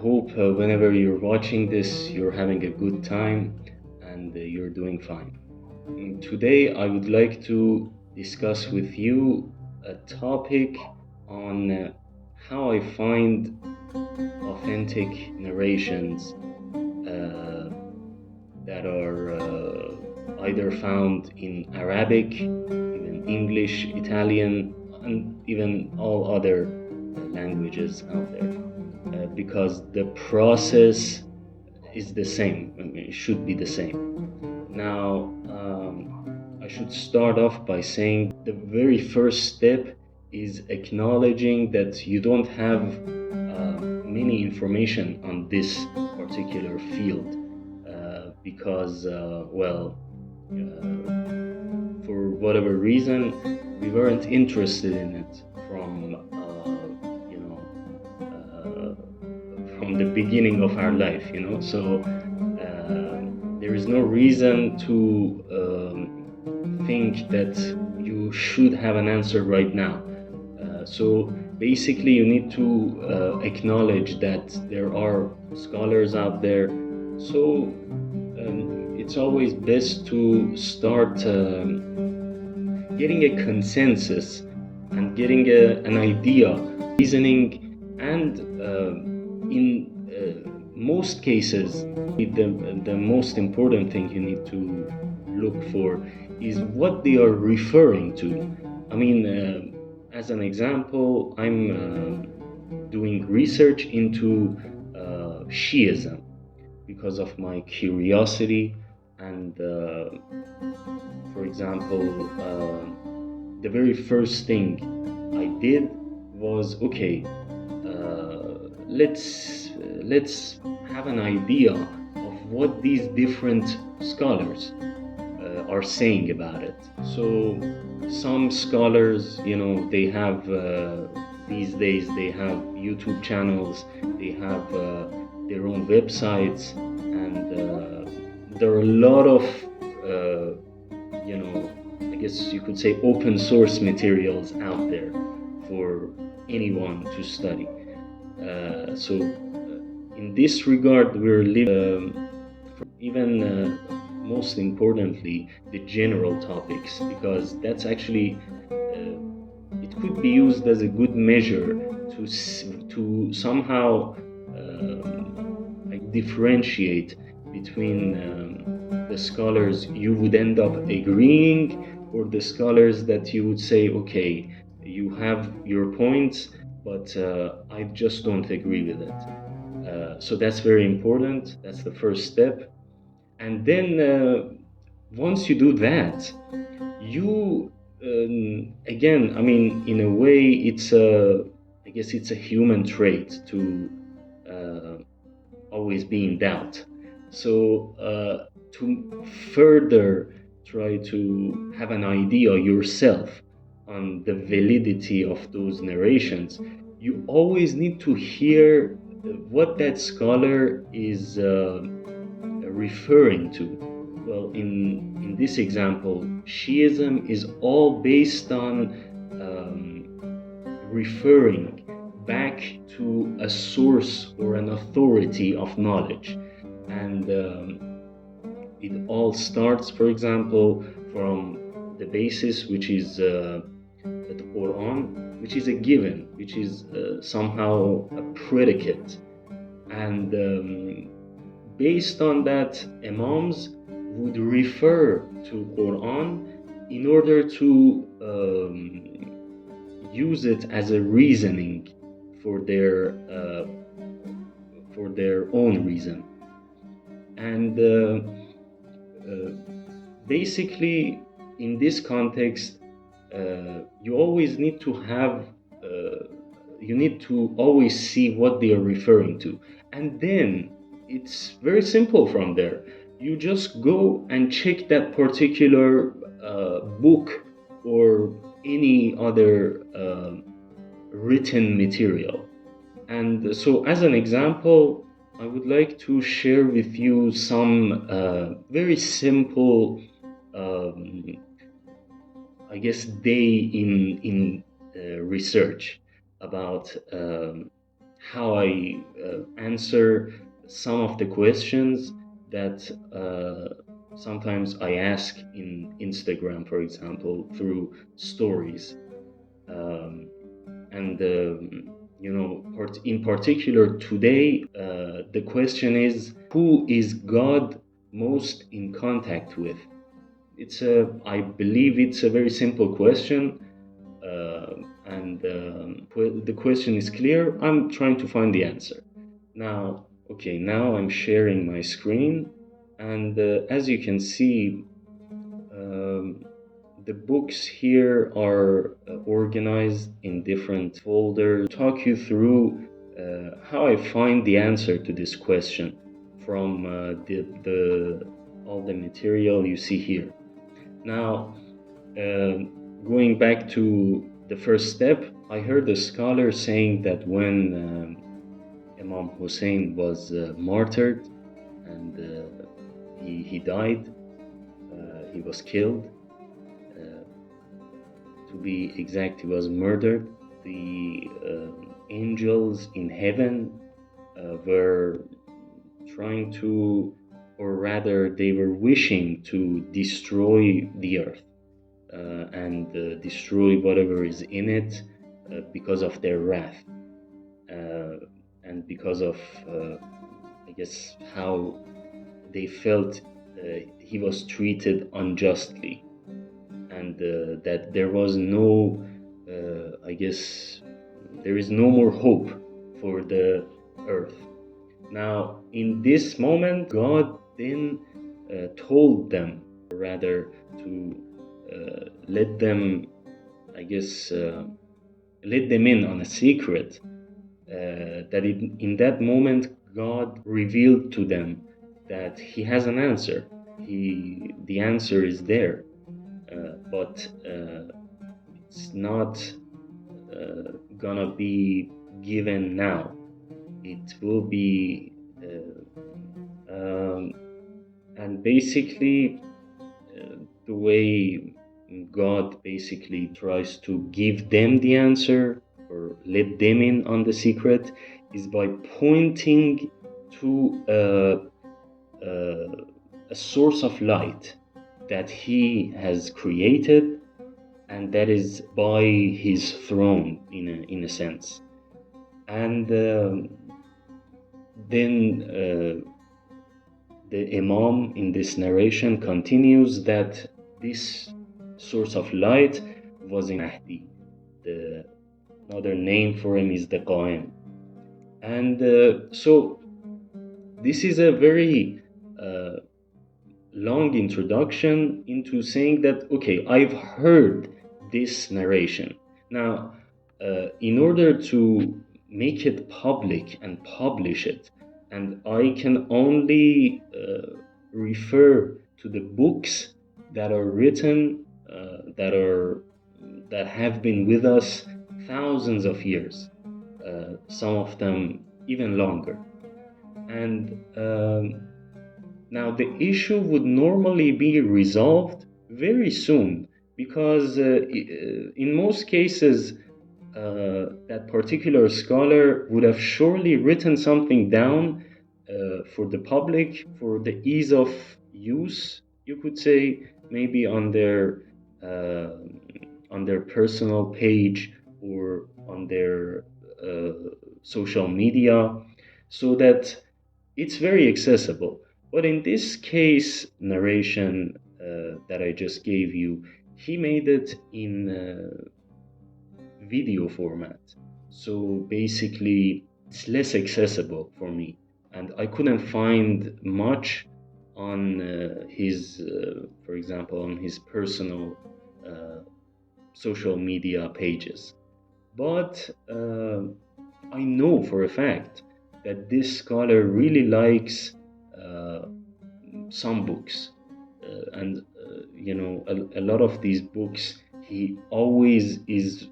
hope whenever you're watching this, you're having a good time and you're doing fine. Today, I would like to discuss with you a topic on how I find authentic narrations uh, that are either found in Arabic, even English, Italian, and even all other languages out there. Because the process is the same. I mean, it should be the same. Now, I should start off by saying the very first step is acknowledging that you don't have many information on this particular field because, for whatever reason, we weren't interested in it from the beginning of our life, So there is no reason to think that you should have an answer right now. So basically, you need to acknowledge that there are scholars out there. So it's always best to start getting a consensus and getting an idea, reasoning, and in most cases, the most important thing you need to look for is what they are referring to. I mean, as an example, I'm doing research into Shiism because of my curiosity and for example, the very first thing I did was let's have an idea of what these different scholars are saying about it. So some scholars, they have these days they have YouTube channels, they have their own websites, and there are a lot of I guess you could say open source materials out there for anyone to study. So in this regard, we're living even most importantly the general topics, because that's actually it could be used as a good measure to somehow differentiate between the scholars you would end up agreeing, or the scholars that you would say, okay, you have your points, but I just don't agree with it. So that's very important. That's the first step. And then once you do that, you again, I mean, in a way, I guess it's a human trait to always be in doubt. So to further try to have an idea yourself on the validity of those narrations, you always need to hear what that scholar is referring to. Well, in this example, Shiism is all based on referring back to a source or an authority of knowledge. And it all starts, for example, from the basis, which is the Quran, which is a given, which is somehow a predicate. And based on that, Imams would refer to Quran in order to use it as a reasoning for their own reason. And basically, in this context, you always need to have you need to always see what they are referring to, and then it's very simple from there. You just go and check that particular book or any other written material. And so, as an example, I would like to share with you some very simple, I guess, day in research about how I answer some of the questions that sometimes I ask in Instagram, for example, through stories. Um, and in particular today, the question is, who is God most in contact with? I believe it's a very simple question, and the question is clear. I'm trying to find the answer. Now, okay, now I'm sharing my screen, and as you can see, um, the books here are organized in different folders. Talk you through how I find the answer to this question from the all the material you see here. Now, going back to the first step, I heard a scholar saying that when Imam Hussein was martyred and he died, he was killed. To be exact, he was murdered. The angels in heaven were trying to, or rather, they were wishing to destroy the earth and destroy whatever is in it because of their wrath and because of, I guess, how they felt he was treated unjustly, and that there was no, I guess, there is no more hope for the earth. Now, in this moment, God then told them, or rather, to let them, I guess, let them in on a secret. That in that moment, God revealed to them that He has an answer. The answer is there, but it's not gonna be given now. It will be, and basically, the way God basically tries to give them the answer or let them in on the secret is by pointing to a source of light that He has created, and that is by His throne in a sense. And then the Imam in this narration continues that this source of light was in Mahdi. Another name for him is the Qa'im. And so this is a very long introduction into saying that, okay, I've heard this narration. Now, in order to make it public and publish it, and I can only refer to the books that are written, that have been with us thousands of years, some of them even longer. And now the issue would normally be resolved very soon, because in most cases that particular scholar would have surely written something down for the public, for the ease of use, you could say, maybe uh, on their personal page or on their social media, so that it's very accessible. But in this case, narration that I just gave you, he made it in video format. So basically, it's less accessible for me. And I couldn't find much on for example, on his personal social media pages. But I know for a fact that this scholar really likes some books, and a lot of these books he always is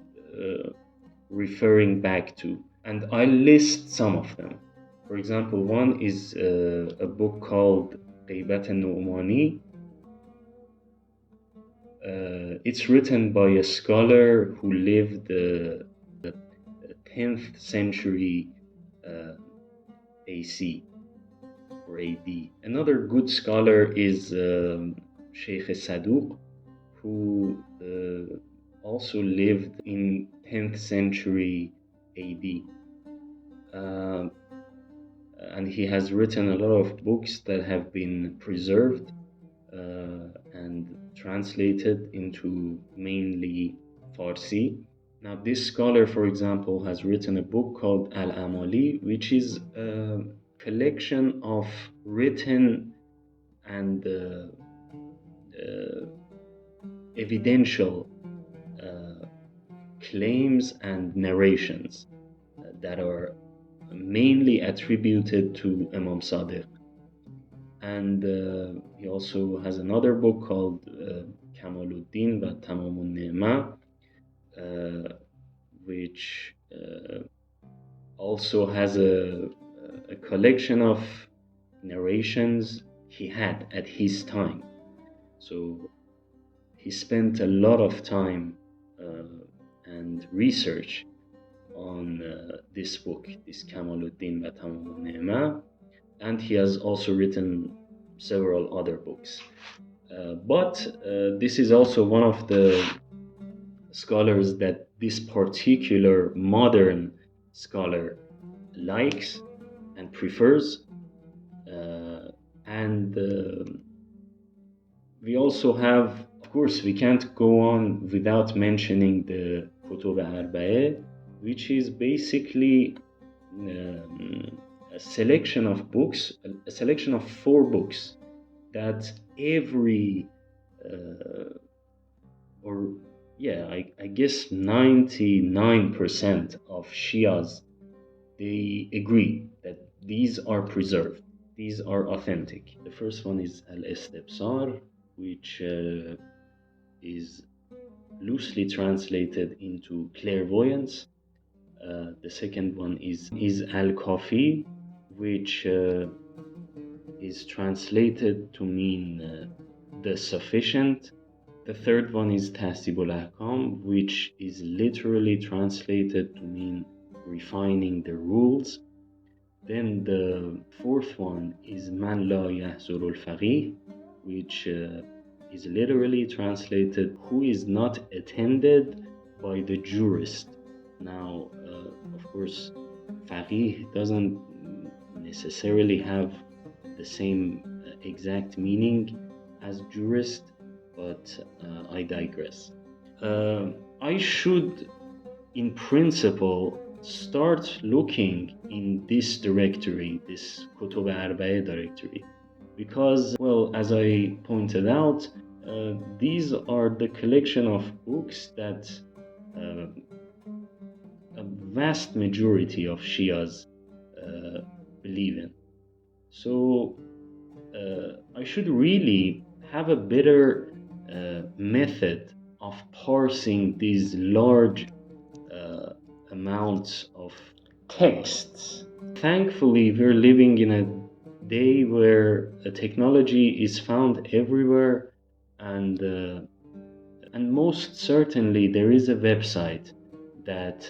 referring back to, and I list some of them. For example, one is a book called غيبة النعماني. It's written by a scholar who lived the 10th century AC or AD. Another good scholar is Sheikh Saduq, who also lived in 10th century AD. And he has written a lot of books that have been preserved and translated into mainly Farsi. Now, this scholar, for example, has written a book called Al-Amali, which is a collection of written and evidential claims and narrations that are mainly attributed to Imam Sadiq. And he also has another book called Kamaluddin wa Tamamun Ni'ma, which also has a collection of narrations he had at his time. So he spent a lot of time and research on this book, this Kamaluddin wa Tamamun Ni'ma, and he has also written several other books. But this is also one of the scholars that this particular modern scholar likes and prefers. And we also have, of course, we can't go on without mentioning the Kutub Arba'eh, which is basically a selection of books, a selection of 4 books that every, I guess 99% of Shias, they agree that these are preserved, these are authentic. The first one is Al-Istibsar, which is loosely translated into clairvoyance. The second one is Al-Kafi, which is translated to mean the sufficient. The third one is Tahsibul Ahkam, which is literally translated to mean refining the rules. Then the fourth one is Man La Yahzurul Faqih, which is literally translated who is not attended by the jurist. Now, of course, Faqih doesn't necessarily have the same exact meaning as jurist, but I digress. I should, in principle, start looking in this directory, this Kutub Arba'eh directory, because, well, as I pointed out, these are the collection of books that a vast majority of Shias believe in. So I should really have a better method of parsing these large amounts of texts. Thankfully, we're living in a day where technology is found everywhere, and most certainly there is a website that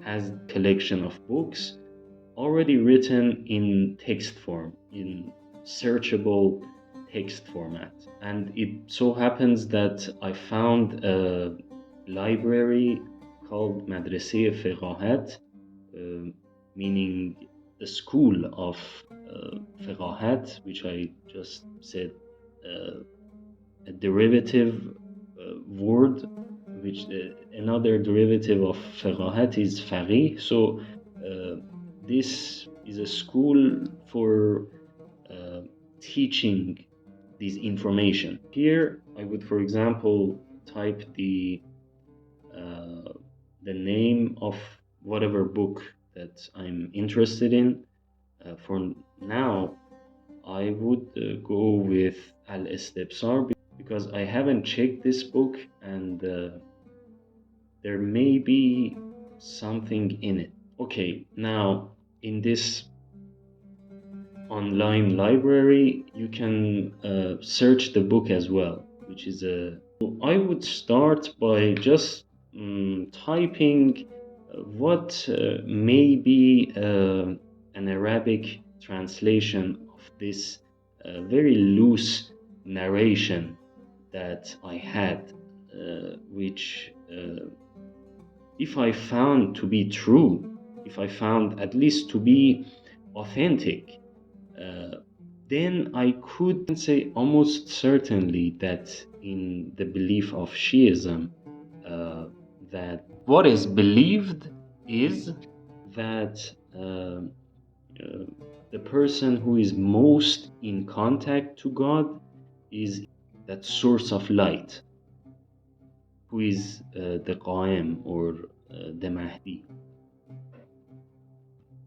has a collection of books already written in text form, in searchable text format. And it so happens that I found a library called Madraseh Fiqahat, meaning the school of Fiqahat, which I just said a derivative word, which another derivative of Fiqahat is Faqih. So this is a school for teaching this information. Here I would, for example, type the name of whatever book that I'm interested in. For now, I would go with Al-Istibsar because I haven't checked this book, and there may be something in it. Okay, now in this online library, you can search the book as well, which is I would start by just typing what may be an Arabic translation of this very loose narration that I had, which if I found to be true, if I found at least to be authentic, uh, then I could say almost certainly that in the belief of Shiism, that what is believed is that the person who is most in contact to God is that source of light, who is the Qaim or the Mahdi.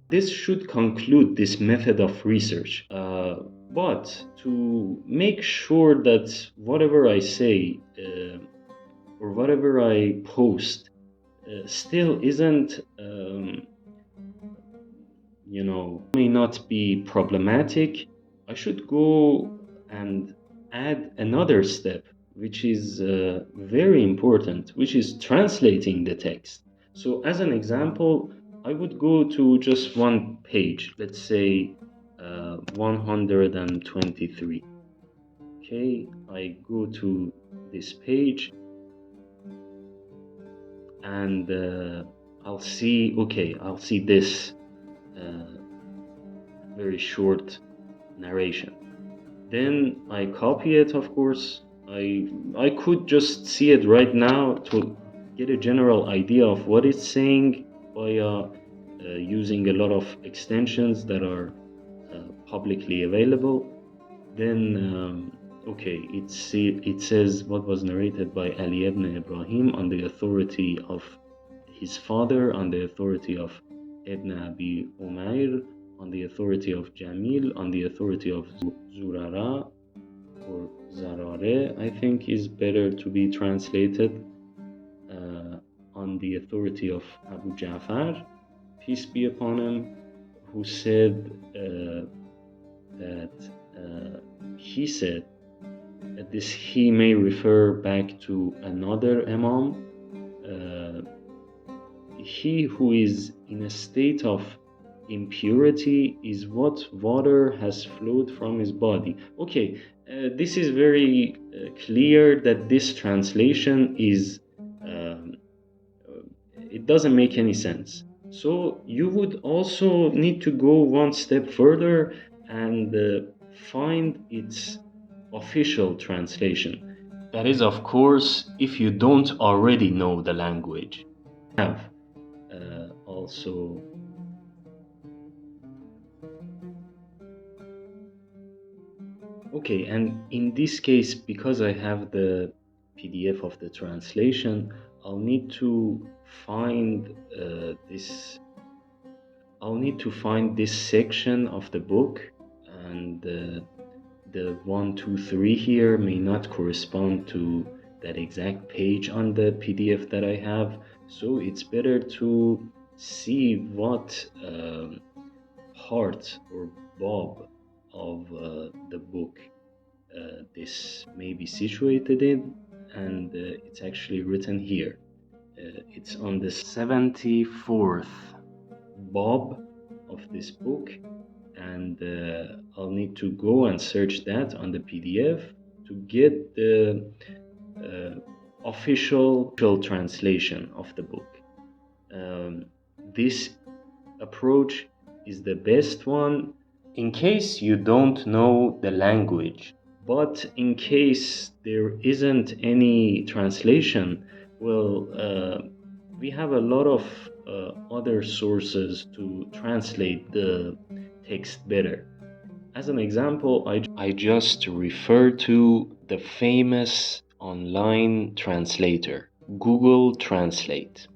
This should conclude this method of research. But to make sure that whatever I say or whatever I post still isn't, may not be problematic, I should go and add another step, which is very important, which is translating the text. So, as an example, I would go to just one page, let's say 123. Okay, I go to this page and I'll see this very short narration. Then I copy it, of course. I could just see it right now to get a general idea of what it's saying by using a lot of extensions that are publicly available. Then, it says what was narrated by Ali ibn Ibrahim on the authority of his father, on the authority of Ibn Abi Umair, on the authority of Jamil, on the authority of Zurara or Zarare, I think is better to be translated, on the authority of Abu Ja'far, peace be upon him, who said that he said that this he may refer back to another Imam, he who is in a state of impurity is what water has flowed from his body. Okay, this is very clear that this translation is it doesn't make any sense. So you would also need to go one step further and find its official translation. That is, of course, if you don't already know the language. Have also okay, and in this case, because I have the PDF of the translation, I'll need to find this section of the book, and the 1, 2, 3 here may not correspond to that exact page on the PDF that I have. So it's better to see what part or bob of the book this may be situated in, and it's actually written here. It's on the 74th bob of this book, and I'll need to go and search that on the PDF to get the official translation of the book. This approach is the best one in case you don't know the language. But in case there isn't any translation, well, we have a lot of other sources to translate the text better. As an example, I just refer to the famous online translator, Google Translate.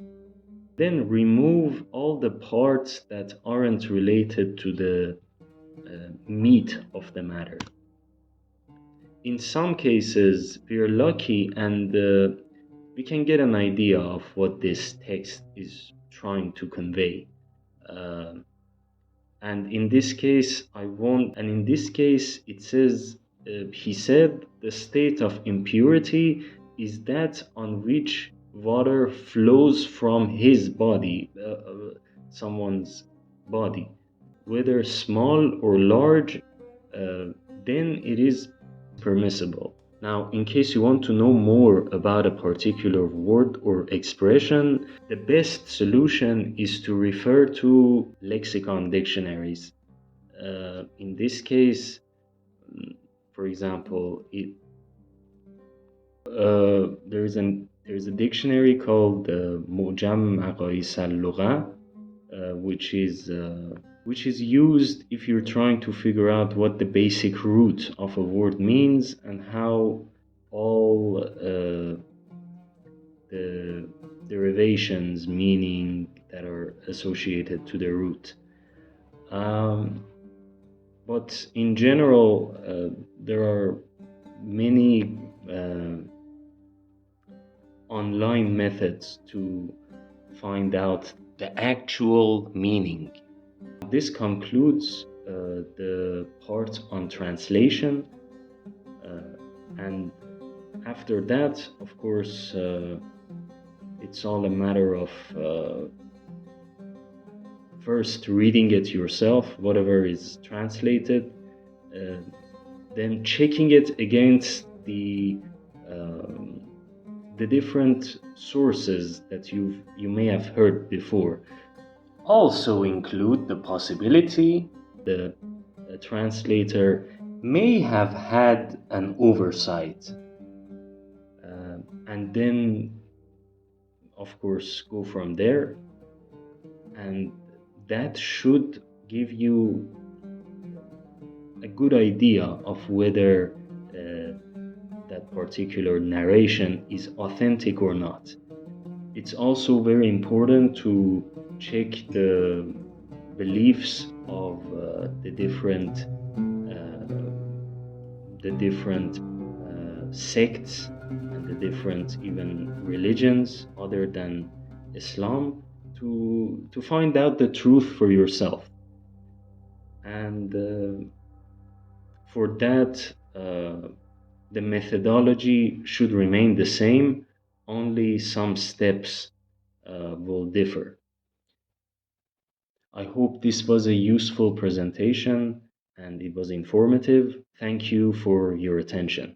Then remove all the parts that aren't related to the meat of the matter. In some cases, we're lucky and we can get an idea of what this text is trying to convey. And in this case, it says, he said, the state of impurity is that on which water flows from his body, someone's body. whether small or large, then it is permissible. Now, in case you want to know more about a particular word or expression, the best solution is to refer to lexicon dictionaries. In this case, for example, there's a dictionary called Mujam Maqais al-Lugha, which is used if you're trying to figure out what the basic root of a word means and how all the derivations, meaning that are associated to the root. But in general, there are many online methods to find out the actual meaning. This concludes the part on translation, and after that, of course, it's all a matter of first reading it yourself, whatever is translated, then checking it against the different sources that you may have heard before. Also include the possibility the translator may have had an oversight, and then of course go from there, and that should give you a good idea of whether that particular narration is authentic or not. It's also very important to check the beliefs of the different sects and the different even religions other than Islam to find out the truth for yourself. And for that, the methodology should remain the same, only some steps will differ. I hope this was a useful presentation and it was informative. Thank you for your attention.